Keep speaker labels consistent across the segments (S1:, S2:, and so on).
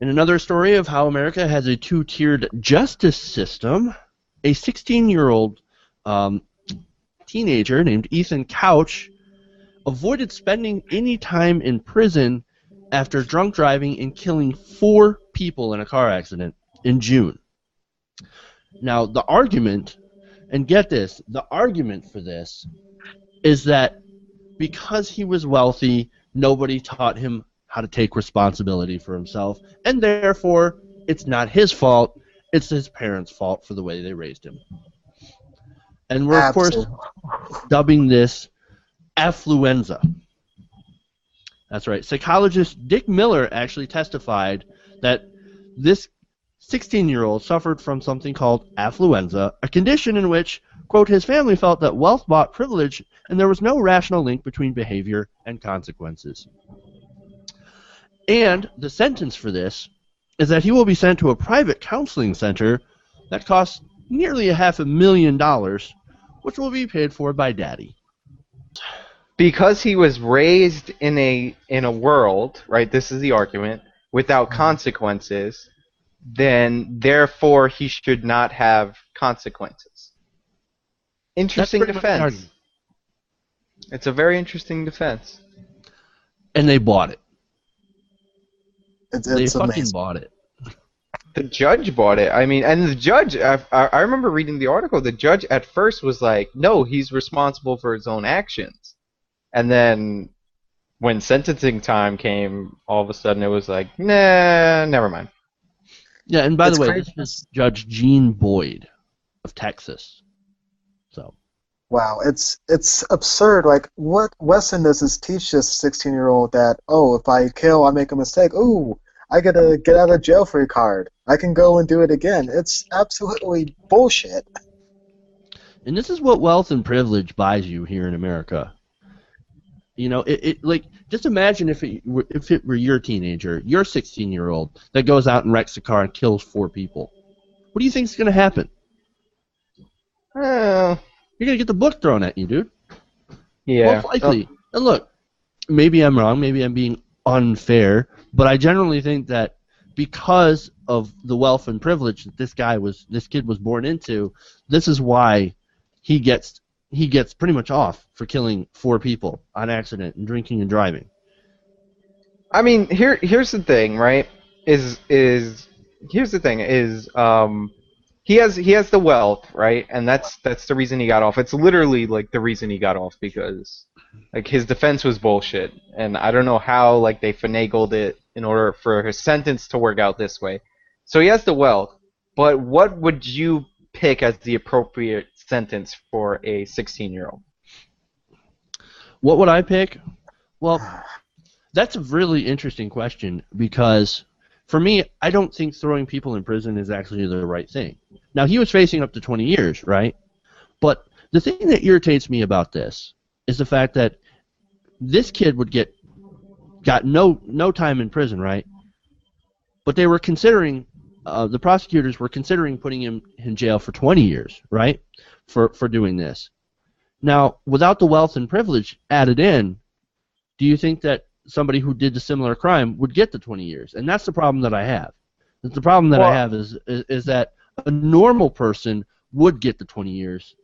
S1: In another story of how America has a two-tiered justice system, a 16-year-old teenager named Ethan Couch avoided spending any time in prison after drunk driving and killing 4 people in a car accident in June. Now, the argument, and get this, the argument for this is that because he was wealthy, nobody taught him how to take responsibility for himself, and therefore it's not his fault, it's his parents' fault for the way they raised him. And we're, of course, dubbing this Affluenza. That's right. Psychologist Dick Miller actually testified that this 16-year-old suffered from something called affluenza, a condition in which, quote, his family felt that wealth bought privilege and there was no rational link between behavior and consequences. And the sentence for this is that he will be sent to a private counseling center that costs nearly $500,000, which will be paid for by Daddy.
S2: Because he was raised in a world, right, this is the argument, without consequences, then therefore he should not have consequences. Interesting defense. It's a very interesting defense.
S1: And they bought it.
S3: They
S1: fucking bought it.
S2: The judge bought it. I mean, and the judge, I remember reading the article, the judge at first was like, no, he's responsible for his own actions. And then when sentencing time came, all of a sudden it was like, nah, never mind.
S1: Yeah, and by the way, this is Judge Gene Boyd of Texas. So.
S3: Wow, it's absurd. Like, what lesson does this teach this 16-year-old that, oh, if I kill, I make a mistake, ooh, I get a get out of jail free card. I can go and do it again. It's absolutely bullshit.
S1: And this is what wealth and privilege buys you here in America. You know, like, just imagine if it were your teenager, your 16-year-old, that goes out and wrecks a car and kills 4 people. What do you think is going to happen? You're going to get the book thrown at you, dude.
S2: Yeah.
S1: Most likely. And look, maybe I'm wrong, maybe I'm being unfair, but I generally think that because of the wealth and privilege that this kid was born into, this is why he gets pretty much off for killing 4 people on accident and drinking and driving.
S2: I mean, here's the thing, right? Here's the thing he has the wealth, right? And that's the reason he got off. It's literally like the reason he got off, because like his defense was bullshit, and I don't know how like they finagled it in order for his sentence to work out this way. So he has the wealth, but what would you pick as the appropriate sentence for a 16-year-old?
S1: What would I pick? Well, that's a really interesting question, because for me, I don't think throwing people in prison is actually the right thing. Now, he was facing up to 20 years, right? But the thing that irritates me about this is the fact that this kid got no time in prison, right? But they were considering, the prosecutors were considering putting him in jail for 20 years, right? For doing this. Now, without the wealth and privilege added in, do you think that somebody who did a similar crime would get the 20 years? And that's the problem that I have. The problem that I have is that a normal person would get the 20 years,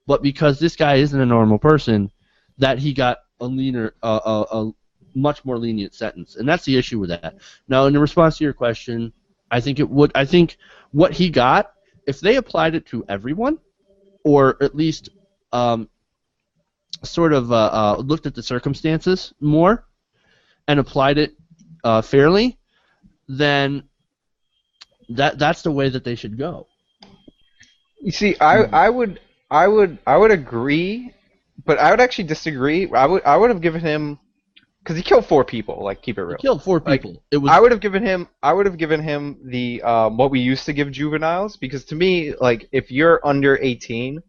S1: but because this guy isn't a normal person, that he got a much more lenient sentence, and that's the issue with that. Now, in response to your question, I think what he got, if they applied it to everyone, or at least sort of looked at the circumstances more and applied it fairly, then that's the way that they should go.
S2: You see, I would agree, but I would actually disagree. I would have given him, because he killed 4 people. Like, keep it real.
S1: He killed 4 people.
S2: Like, I would have given him the what we used to give juveniles, because to me, like, if you're under 18,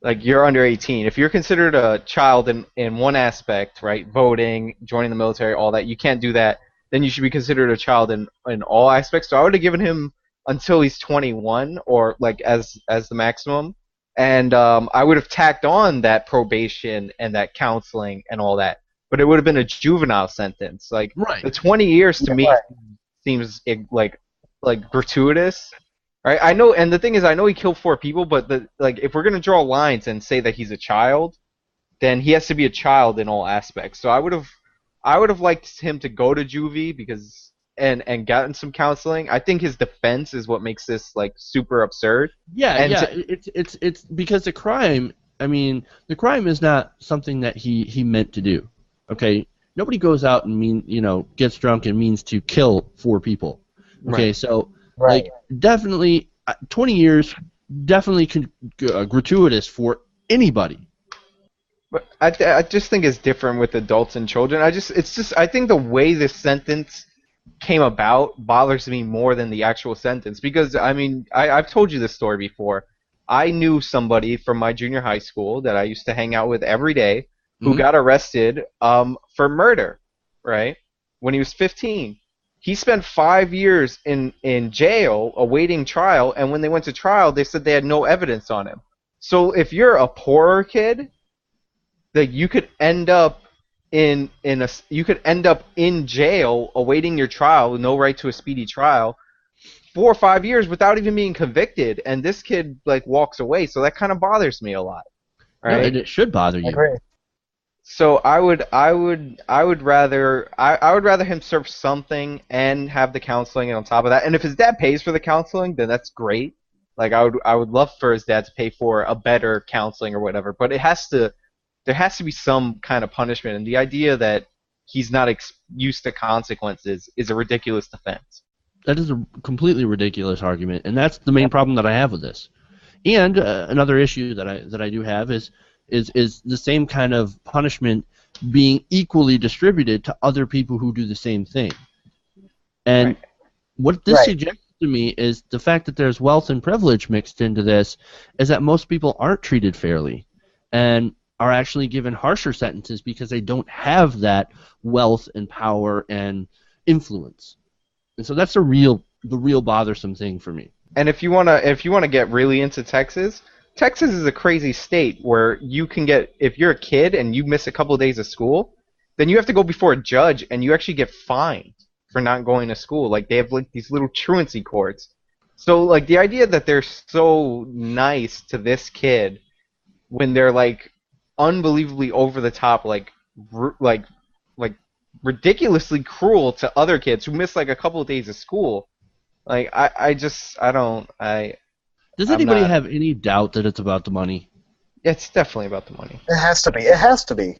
S2: like, you're under 18. If you're considered a child in one aspect, right, voting, joining the military, all that, you can't do that, then you should be considered a child in all aspects. So I would have given him until he's 21, or like as the maximum, and I would have tacked on that probation and that counseling and all that, but it would have been a juvenile sentence. Like,
S1: right.
S2: The 20 years to me seems like gratuitous. Right? I know, and the thing is, I know he killed 4 people, but if we're gonna draw lines and say that he's a child, then he has to be a child in all aspects. So I would have liked him to go to juvie because and gotten some counseling. I think his defense is what makes this like super absurd.
S1: Yeah,
S2: And
S1: yeah. It's because the crime. I mean, the crime is not something that he meant to do. Okay, nobody goes out and gets drunk and means to kill 4 people. Okay,
S2: Right.
S1: so
S3: Right.
S1: like definitely 20 years, definitely gratuitous for anybody.
S2: But I just think it's different with adults and children. I think the way this sentence came about bothers me more than the actual sentence because I mean I've told you this story before. I knew somebody from my junior high school that I used to hang out with every day who
S1: Mhm.
S2: got arrested for murder, right? When he was 15. He spent 5 years in jail awaiting trial, and when they went to trial, they said they had no evidence on him. So if you're a poorer kid, that you could end up you could end up in jail awaiting your trial with no right to a speedy trial 4 or 5 years without even being convicted, and this kid like walks away, so that kind of bothers me a lot,
S1: No,
S2: right?
S1: and it should bother
S3: I
S1: you.
S3: agree.
S2: So I would rather him serve something and have the counseling, and on top of that, and if his dad pays for the counseling, then that's great. Like I would love for his dad to pay for a better counseling or whatever, but there has to be some kind of punishment, and the idea that he's not used to consequences is a ridiculous defense.
S1: That is a completely ridiculous argument, and that's the main problem that I have with this. And another issue that I do have is the same kind of punishment being equally distributed to other people who do the same thing. And
S2: Right.
S1: what this
S3: Right.
S1: suggests to me is the fact that there's wealth and privilege mixed into this is that most people aren't treated fairly and are actually given harsher sentences because they don't have that wealth and power and influence. And so that's the real bothersome thing for me.
S2: And if you wanna get really into Texas, Texas is a crazy state where you can get, if you're a kid and you miss a couple of days of school, then you have to go before a judge and you actually get fined for not going to school. Like they have like these little truancy courts. So like the idea that they're so nice to this kid when they're like unbelievably over the top, like ridiculously cruel to other kids who miss like a couple of days of school. Like I don't
S1: Does
S2: I'm
S1: anybody
S2: not-
S1: have any doubt that it's about the money?
S2: it's definitely about the money.
S3: It has to be. It has to be.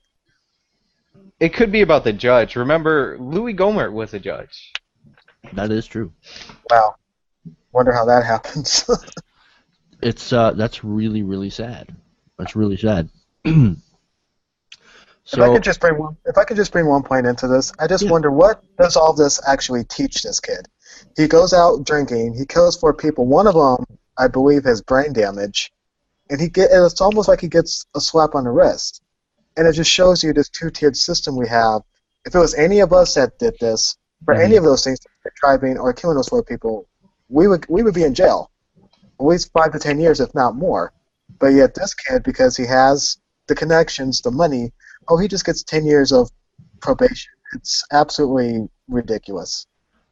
S2: It could be about the judge. Remember, Louis Gohmert was a judge.
S1: That is true.
S3: Wow. Wonder how that happens.
S1: It's that's really, really sad. That's really sad.
S3: If I could just bring one point into this, I just wonder, what does all this actually teach this kid? He goes out drinking, he kills 4 people. One of them, I believe, has brain damage, and it's almost like he gets a slap on the wrist. And it just shows you this 2-tiered system we have. If it was any of us that did this, for any of those things, driving or killing those 4 people, we would be in jail, at least 5 to 10 years, if not more. But yet this kid, because he has the connections, the money, he just gets 10 years of probation. It's absolutely ridiculous.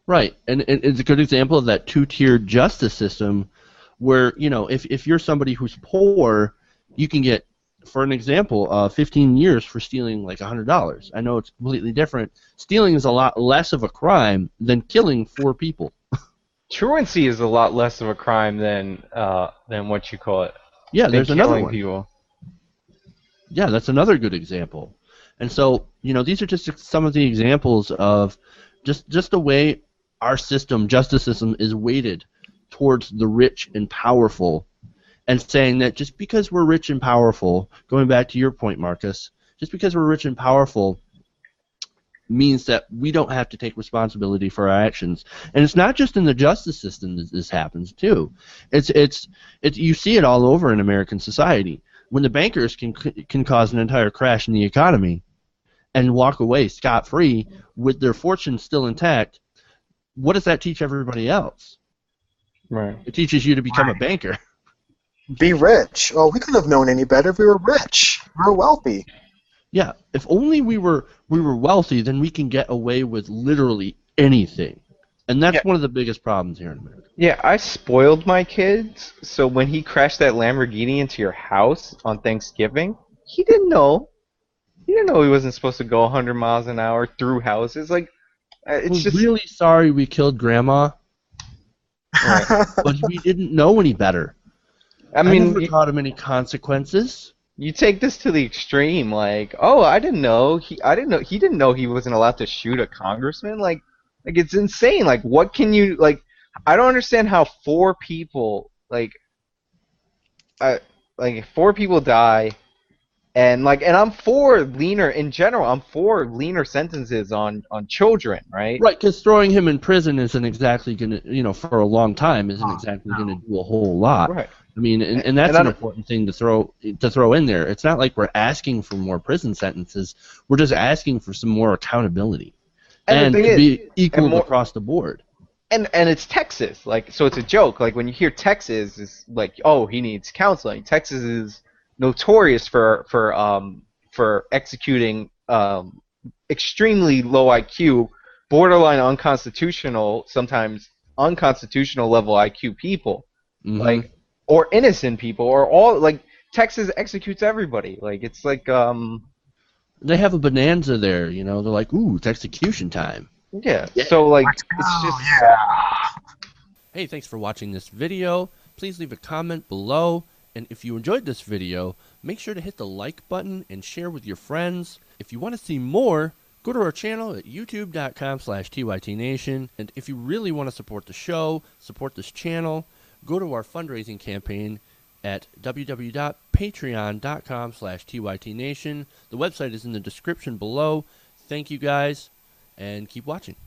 S1: Right, and it's a good example of that 2-tiered justice system where, if you're somebody who's poor, you can get, for an example, 15 years for stealing like $100. I know it's completely different. Stealing is a lot less of a crime than killing 4 people.
S2: Truancy is a lot less of a crime than what you call it.
S1: Yeah,
S2: than
S1: there's another
S2: killing
S1: one.
S2: people.
S1: Yeah, that's another good example. And so, these are just some of the examples of just the way our justice system, is weighted towards the rich and powerful, and saying that just because we're rich and powerful, going back to your point, Marcus, just because we're rich and powerful means that we don't have to take responsibility for our actions. And it's not just in the justice system that this happens too. It's you see it all over in American society. When the bankers can cause an entire crash in the economy and walk away scot-free with their fortune still intact, what does that teach everybody else?
S2: Right.
S1: It teaches you to become a banker.
S3: Be rich. Well, we couldn't have known any better if we were rich. We're wealthy.
S1: Yeah, if only we were wealthy, then we can get away with literally anything. And that's
S2: Yeah.
S1: one of the biggest problems here in America.
S2: Yeah, I spoiled my kids, so when he crashed that Lamborghini into your house on Thanksgiving, he didn't know. He didn't know he wasn't supposed to go 100 miles an hour through houses. Like, it's
S1: We're
S2: just
S1: really sorry we killed Grandma,
S2: right.
S1: but we didn't know any better.
S2: I
S1: I
S2: mean,
S1: never taught him any consequences.
S2: you take this to the extreme. Like, oh, I didn't know. He didn't know he wasn't allowed to shoot a congressman. Like it's insane. Like, what can you like? I don't understand how four people like four people die. And I'm for leaner in general. I'm for leaner sentences on children, right?
S1: Right, because throwing him in prison isn't exactly going to, for a long time, isn't exactly going to do a whole lot.
S2: Right.
S1: I mean, and that's an important thing to throw in there. It's not like we're asking for more prison sentences. We're just asking for some more accountability and
S2: the thing
S1: to
S2: is,
S1: be equal
S2: more,
S1: across the board.
S2: And it's Texas, so it's a joke. Like when you hear Texas, it's like, oh, he needs counseling. Texas is notorious for executing extremely low IQ, borderline unconstitutional, sometimes unconstitutional level IQ people,
S1: Mm-hmm.
S2: or innocent people, or all Texas executes everybody. It's
S1: They have a bonanza there, They're like, ooh, it's execution time.
S2: yeah. So it's just
S1: Hey, thanks for watching this video. Please leave a comment below. And if you enjoyed this video, make sure to hit the like button and share with your friends. If you want to see more, go to our channel at youtube.com/TYTNation. And if you really want to support the show, support this channel, go to our fundraising campaign at www.patreon.com/TYTNation. The website is in the description below. Thank you guys, and keep watching.